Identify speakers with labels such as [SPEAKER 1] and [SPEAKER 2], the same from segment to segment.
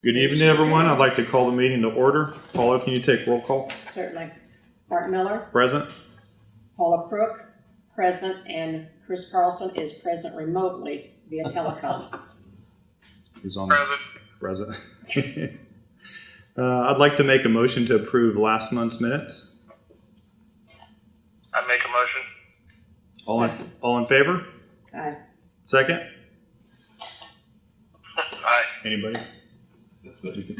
[SPEAKER 1] Good evening, everyone. I'd like to call the meeting to order. Paula, can you take roll call?
[SPEAKER 2] Certainly. Mark Miller,
[SPEAKER 1] Present.
[SPEAKER 2] Paula Crook, present, and Chris Carlson is present remotely via telecom.
[SPEAKER 1] Who's on? Present. I'd like to make a motion to approve last month's minutes.
[SPEAKER 3] I make a motion.
[SPEAKER 1] All in favor?
[SPEAKER 2] Aye.
[SPEAKER 1] Second?
[SPEAKER 3] Aye.
[SPEAKER 1] Anybody?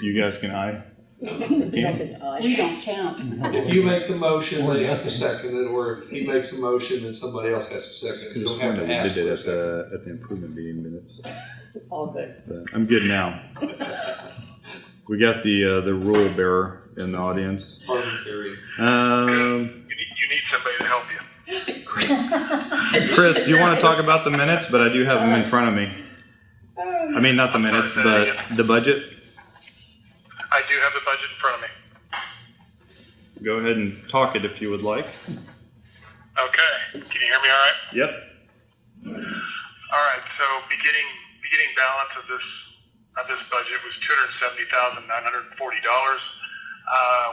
[SPEAKER 1] You guys can aye.
[SPEAKER 2] Aye.
[SPEAKER 4] We don't count.
[SPEAKER 5] If you make the motion, they have to second it, or if he makes a motion, then somebody else has to second it. You don't have to ask
[SPEAKER 1] We
[SPEAKER 5] for
[SPEAKER 1] did
[SPEAKER 5] a
[SPEAKER 1] it
[SPEAKER 5] second.
[SPEAKER 1] at the improvement meeting minutes.
[SPEAKER 2] All good.
[SPEAKER 1] But I'm good now. We got the rule bearer in the audience.
[SPEAKER 5] Parliamentarian.
[SPEAKER 3] You need somebody to help you.
[SPEAKER 1] Chris, do you want to talk about the minutes? But I do have them in front of me. I mean, not the minutes, but the budget.
[SPEAKER 3] I do have the budget in front of me.
[SPEAKER 1] Go ahead and talk it if you would like.
[SPEAKER 3] Okay. Can you hear me all right?
[SPEAKER 1] Yep.
[SPEAKER 3] All right. So beginning balance of this budget was $270,940.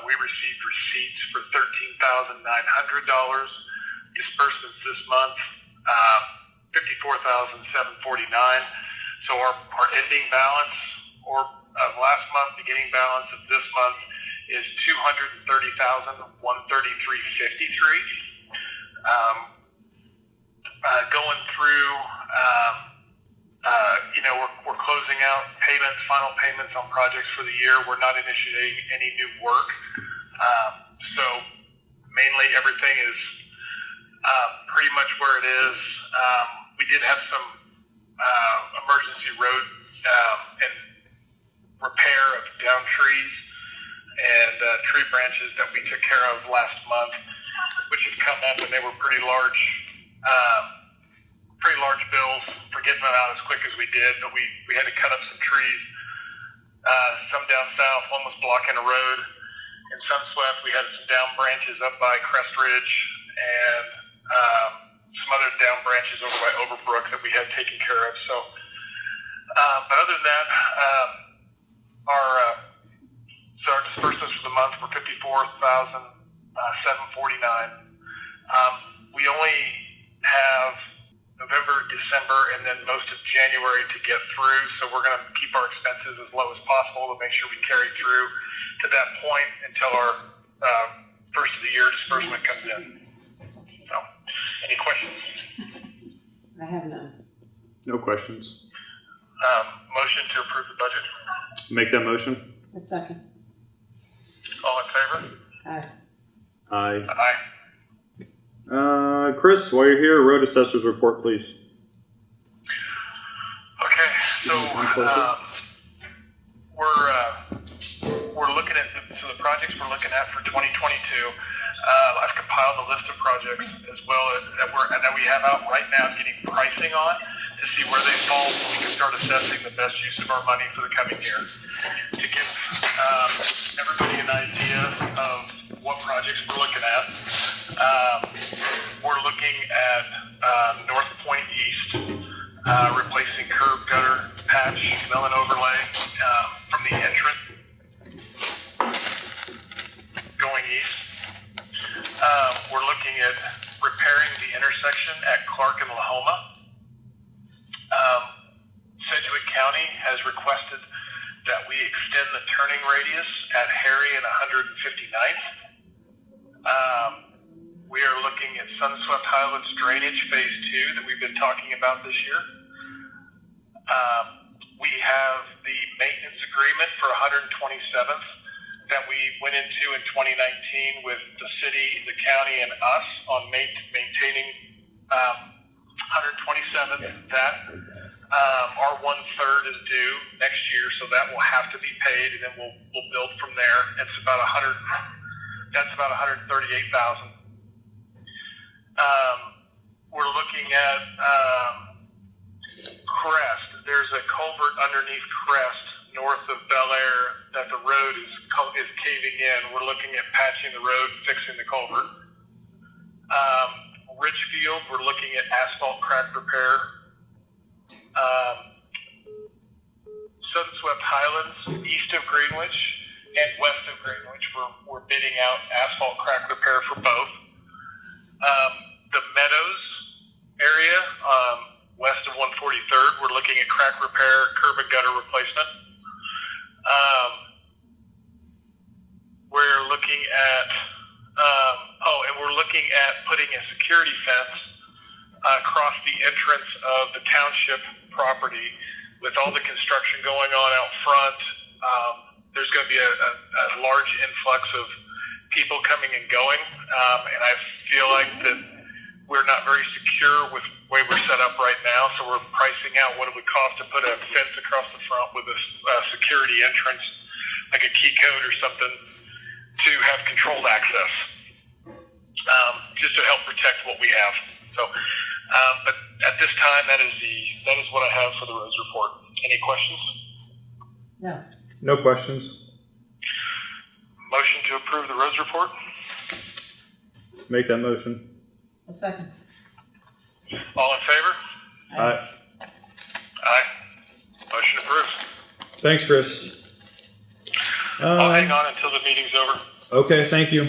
[SPEAKER 3] We received receipts for $13,900. Disbursements this month, $54,749. So our ending balance last month, beginning balance of this month is $230,133.53. Going through, we're closing out payments, final payments on projects for the year. We're not initiating any new work. So mainly everything is pretty much where it is. We did have some emergency road and repair of down trees and tree branches that we took care of last month, which has come up, and they were pretty large bills for getting them out as quick as we did. But we had to cut up some trees, some down south. One was blocking a road. In Sunswept, we had some down branches up by Crest Ridge and some other down branches over by Overbrook that we had taken care of. So, but other than that, our disbursements for the month were $54,749. We only have November, December, and then most of January to get through. So we're going to keep our expenses as low as possible to make sure we carry through to that point until our first of the year disbursement comes in. So, any questions?
[SPEAKER 2] I have none.
[SPEAKER 1] No questions.
[SPEAKER 3] Motion to approve the budget.
[SPEAKER 1] Make that motion.
[SPEAKER 2] A second.
[SPEAKER 3] All in favor?
[SPEAKER 2] Aye.
[SPEAKER 1] Aye.
[SPEAKER 3] Aye.
[SPEAKER 1] Chris, while you're here, road assessors report, please.
[SPEAKER 3] Okay, so we're looking at the projects we're looking at for 2022. I've compiled a list of projects as well that we have out right now, getting pricing on to see where they fall, so we can start assessing the best use of our money for the coming year. To give everybody an idea of what projects we're looking at, we're looking at North Point East, replacing curb, gutter, patch, mill and overlay from the entrance going east. We're looking at repairing the intersection at Clark and Lahoma. Sedgwick County has requested that we extend the turning radius at Harry and 159th. We are looking at Sunswept Highlands drainage phase 2 that we've been talking about this year. We have the maintenance agreement for 127th that we went into in 2019 with the city, the county, and us on maintaining 127th. That our 1/3 is due next year, so that will have to be paid, and then we'll build from there. It's about 100. That's about 138,000. We're looking at Crest. There's a culvert underneath Crest, north of Bel Air, that the road is caving in. We're looking at patching the road, fixing the culvert. Richfield, we're looking at asphalt crack repair. Sunswept Highlands, east of Greenwich, and west of Greenwich. We're bidding out asphalt crack repair for both. The Meadows area, west of 143rd, we're looking at crack repair, curb and gutter replacement. We're looking at, and we're looking at putting a security fence across the entrance of the township property. With all the construction going on out front, there's going to be a large influx of people coming and going, and I feel like that we're not very secure with the way we're set up right now, so we're pricing out what it would cost to put a fence across the front with a security entrance, like a key code or something, to have controlled access, just to help protect what we have. So, but at this time, that is what I have for the roads report. Any questions?
[SPEAKER 2] No.
[SPEAKER 1] No questions.
[SPEAKER 3] Motion to approve the roads report?
[SPEAKER 1] Make that motion.
[SPEAKER 2] A second.
[SPEAKER 3] All in favor?
[SPEAKER 1] Aye.
[SPEAKER 3] Aye. Motion approved.
[SPEAKER 1] Thanks, Chris.
[SPEAKER 3] I'll hang on until the meeting's over.
[SPEAKER 1] Okay, thank you.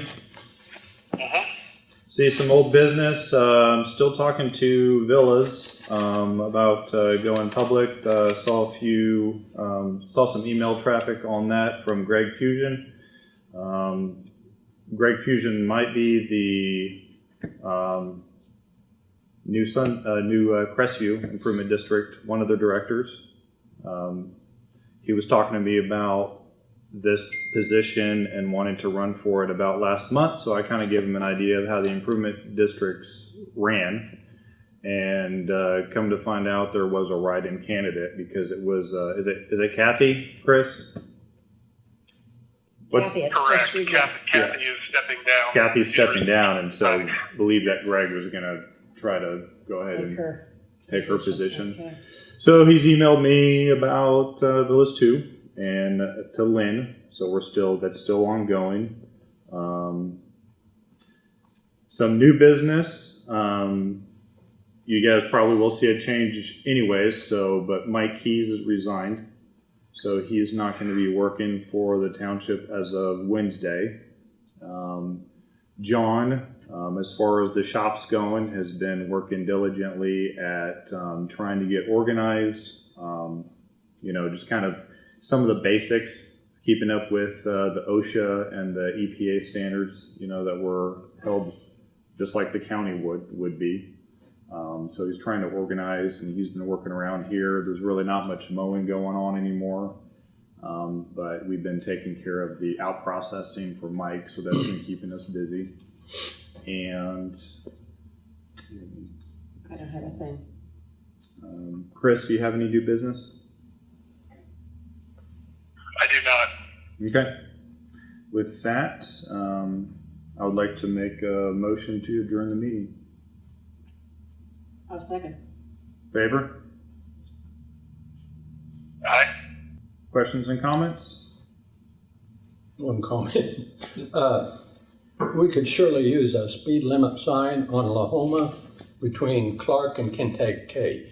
[SPEAKER 1] See some old business. I'm still talking to Villas about going public. Saw some email traffic on that from Greg Fusion. Greg Fusion might be the new Crestview Improvement District, one of the directors. He was talking to me about this position and wanted to run for it about last month, so I kind of gave him an idea of how the improvement districts ran, and come to find out there was a write-in candidate because it was is it Kathy, Chris?
[SPEAKER 2] Kathy at
[SPEAKER 3] Correct.
[SPEAKER 2] Crest
[SPEAKER 3] Kathy is stepping down.
[SPEAKER 1] Kathy's stepping down, and so believe that Greg was going to try to go ahead and take her position.
[SPEAKER 2] Okay.
[SPEAKER 1] So he's emailed me about Villas 2 and to Lynn. So that's still ongoing. Some new business. You guys probably will see a change anyways. But Mike Keys has resigned. So he's not going to be working for the township as of Wednesday. John, as far as the shop's going, has been working diligently at trying to get organized. Just kind of some of the basics, keeping up with the OSHA and the EPA standards, that were held just like the county would be. So he's trying to organize, and he's been working around here. There's really not much mowing going on anymore, but we've been taking care of the out processing for Mike, so that's been keeping us busy. And
[SPEAKER 2] I don't have a thing.
[SPEAKER 1] Chris, do you have any new business?
[SPEAKER 3] I do not.
[SPEAKER 1] Okay. With that, I would like to make a motion to adjourn the meeting.
[SPEAKER 2] I'll second.
[SPEAKER 1] Favor?
[SPEAKER 3] Aye.
[SPEAKER 1] Questions and comments?
[SPEAKER 4] One comment. We could surely use a speed limit sign on Lahoma between Clark and Kincaid.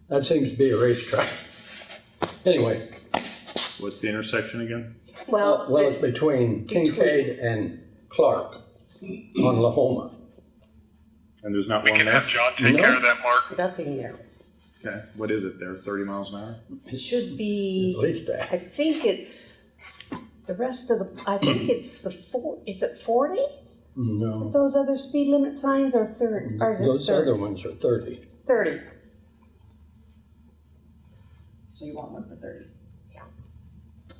[SPEAKER 4] That seems to be a racetrack. Anyway.
[SPEAKER 1] What's the intersection again?
[SPEAKER 4] Well, it's between Kincaid and Clark on Lahoma.
[SPEAKER 1] And there's not
[SPEAKER 3] We
[SPEAKER 1] one
[SPEAKER 3] can
[SPEAKER 1] there?
[SPEAKER 3] have John take care of that, Mark.
[SPEAKER 6] Nothing there.
[SPEAKER 1] Okay. What is it there? 30 miles an hour?
[SPEAKER 6] It should be,
[SPEAKER 4] At least that.
[SPEAKER 6] I think it's the rest of the, I think it's is it 40?
[SPEAKER 4] No.
[SPEAKER 6] Those other speed limit signs are 30, or is it
[SPEAKER 4] Those
[SPEAKER 6] 30?
[SPEAKER 4] other ones are 30.
[SPEAKER 6] 30.
[SPEAKER 2] So you want one for 30?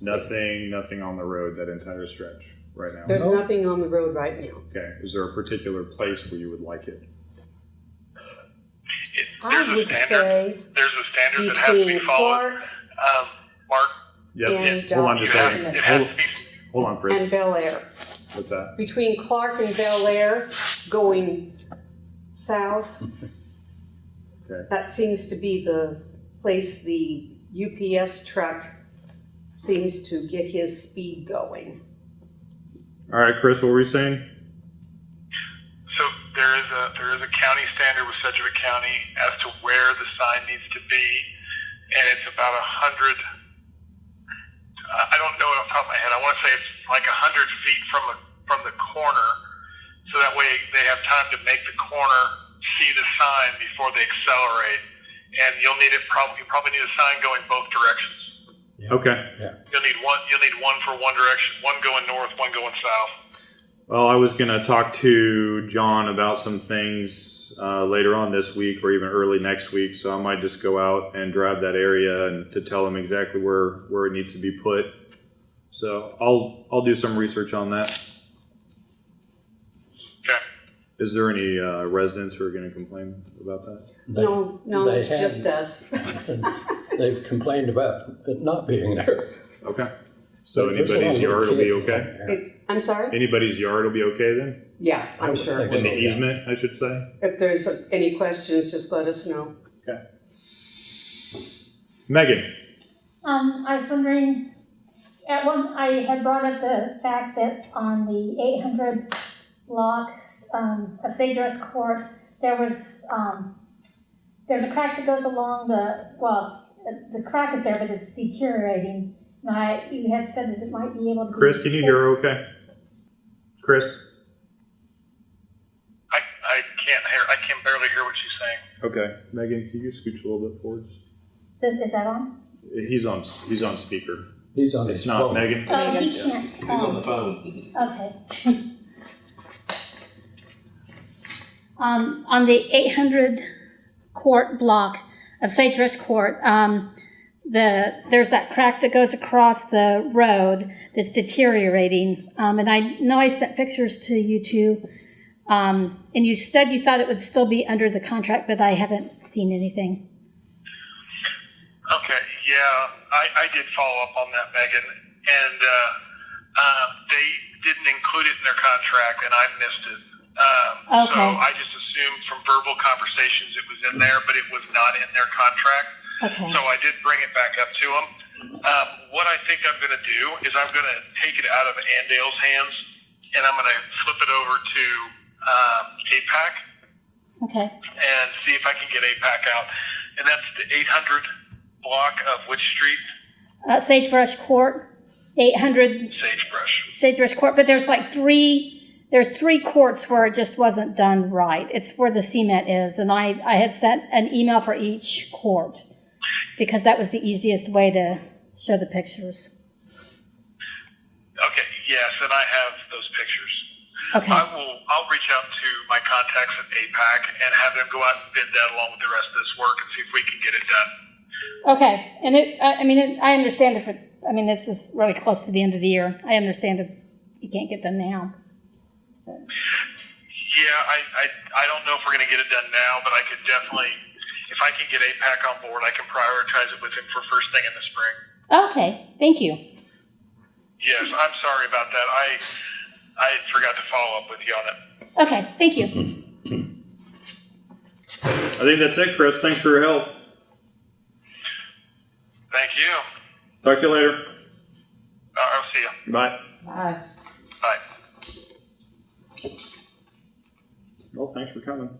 [SPEAKER 1] Nothing on the road that entire stretch right now.
[SPEAKER 6] There's
[SPEAKER 4] No.
[SPEAKER 6] nothing on the road right now.
[SPEAKER 1] Okay. Is there a particular place where you would like it?
[SPEAKER 6] I would say
[SPEAKER 3] There's a standard that has to be
[SPEAKER 6] between
[SPEAKER 3] followed.
[SPEAKER 6] Clark
[SPEAKER 3] Mark,
[SPEAKER 1] Yep.
[SPEAKER 6] and,
[SPEAKER 1] Hold on
[SPEAKER 3] you
[SPEAKER 1] just a
[SPEAKER 3] have,
[SPEAKER 1] second.
[SPEAKER 3] it has to be,
[SPEAKER 1] Hold on, Chris.
[SPEAKER 6] and Bel Air.
[SPEAKER 1] What's that?
[SPEAKER 6] Between Clark and Bel Air going south,
[SPEAKER 1] Okay.
[SPEAKER 6] that seems to be the place the UPS truck seems to get his speed going.
[SPEAKER 1] All right, Chris, what were you saying?
[SPEAKER 3] so there is a county standard with Sedgwick County as to where the sign needs to be, and it's about 100 I don't know it off the top of my head. I want to say it's like 100 feet from the corner, so that way they have time to make the corner, see the sign before they accelerate. And you'll probably need a sign going both directions.
[SPEAKER 1] Okay.
[SPEAKER 3] You'll need one for one direction, one going north, one going south.
[SPEAKER 1] Well, I was going to talk to John about some things later on this week or even early next week, so I might just go out and drive that area and to tell him exactly where it needs to be put. So I'll do some research on that.
[SPEAKER 3] Okay.
[SPEAKER 1] Is there any residents who are going to complain about that?
[SPEAKER 6] No,
[SPEAKER 4] they
[SPEAKER 6] it's
[SPEAKER 4] had-
[SPEAKER 6] just us.
[SPEAKER 4] They've complained about it not being there.
[SPEAKER 1] Okay. So
[SPEAKER 4] There's a lot
[SPEAKER 1] anybody's
[SPEAKER 4] of
[SPEAKER 1] yard will be
[SPEAKER 4] kids
[SPEAKER 1] okay?
[SPEAKER 4] out there.
[SPEAKER 6] I'm sorry?
[SPEAKER 1] Anybody's yard will be okay then?
[SPEAKER 6] Yeah,
[SPEAKER 4] I
[SPEAKER 6] I'm
[SPEAKER 4] would
[SPEAKER 6] sure.
[SPEAKER 4] think
[SPEAKER 6] it
[SPEAKER 1] In
[SPEAKER 6] will.
[SPEAKER 1] the
[SPEAKER 4] yeah.
[SPEAKER 1] easement, I should say?
[SPEAKER 6] If there's any questions, just let us know.
[SPEAKER 1] Okay. Megan?
[SPEAKER 7] I was wondering, I had brought up the fact that on the 800 block of Sagebrush Court, there's a crack that goes along the crack is there, but it's deteriorating. And you had said that it might be able to be
[SPEAKER 1] Chris, can you hear her okay? Chris?
[SPEAKER 3] I can't hear. I can barely hear what she's saying.
[SPEAKER 1] Okay. Megan, can you scooch a little bit forwards?
[SPEAKER 7] Is that on?
[SPEAKER 1] He's on speaker.
[SPEAKER 4] He's on
[SPEAKER 1] It's
[SPEAKER 4] his
[SPEAKER 1] not
[SPEAKER 4] phone.
[SPEAKER 1] Megan.
[SPEAKER 7] Oh, he
[SPEAKER 6] Megan.
[SPEAKER 7] can't.
[SPEAKER 5] He's on the phone.
[SPEAKER 7] Okay. On the 800 court block of Sagebrush Court, there's that crack that goes across the road that's deteriorating. And I know I sent pictures to you two. And you said you thought it would still be under the contract, but I haven't seen anything.
[SPEAKER 3] Okay, yeah, I did follow up on that, Megan, and they didn't include it in their contract, and I missed it.
[SPEAKER 7] Okay.
[SPEAKER 3] So I just assumed from verbal conversations it was in there, but it was not in their contract.
[SPEAKER 7] Okay.
[SPEAKER 3] So I did bring it back up to them. What I think I'm going to do is I'm going to take it out of Andale's hands, and I'm going to flip it over to APAC
[SPEAKER 7] Okay.
[SPEAKER 3] and see if I can get APAC out. And that's the 800 block of which street?
[SPEAKER 7] Sagebrush Court, 800 Sagebrush Court, but there's three courts where it just wasn't done right. It's where the cement is, and I had sent an email for each court because that was the easiest way to show the pictures.
[SPEAKER 3] Okay, yes, and I have those pictures.
[SPEAKER 7] Okay.
[SPEAKER 3] I'll reach out to my contacts at APAC and have them go out and bid that along with the rest of this work and see if we can get it done.
[SPEAKER 7] Okay, and I understand this is really close to the end of the year. I understand if you can't get done now.
[SPEAKER 3] Yeah, I don't know if we're going to get it done now, but I could definitely, if I can get APAC on board, I can prioritize it with him for first thing in the spring.
[SPEAKER 7] Okay, thank you.
[SPEAKER 3] Yes, I'm sorry about that. I forgot to follow up with you on it.
[SPEAKER 7] Okay, thank you.
[SPEAKER 1] I think that's it, Chris. Thanks for your help.
[SPEAKER 3] Thank you.
[SPEAKER 1] Talk to you later.
[SPEAKER 3] I'll see you.
[SPEAKER 1] Bye.
[SPEAKER 6] Bye.
[SPEAKER 3] Bye.
[SPEAKER 1] Well, thanks for coming.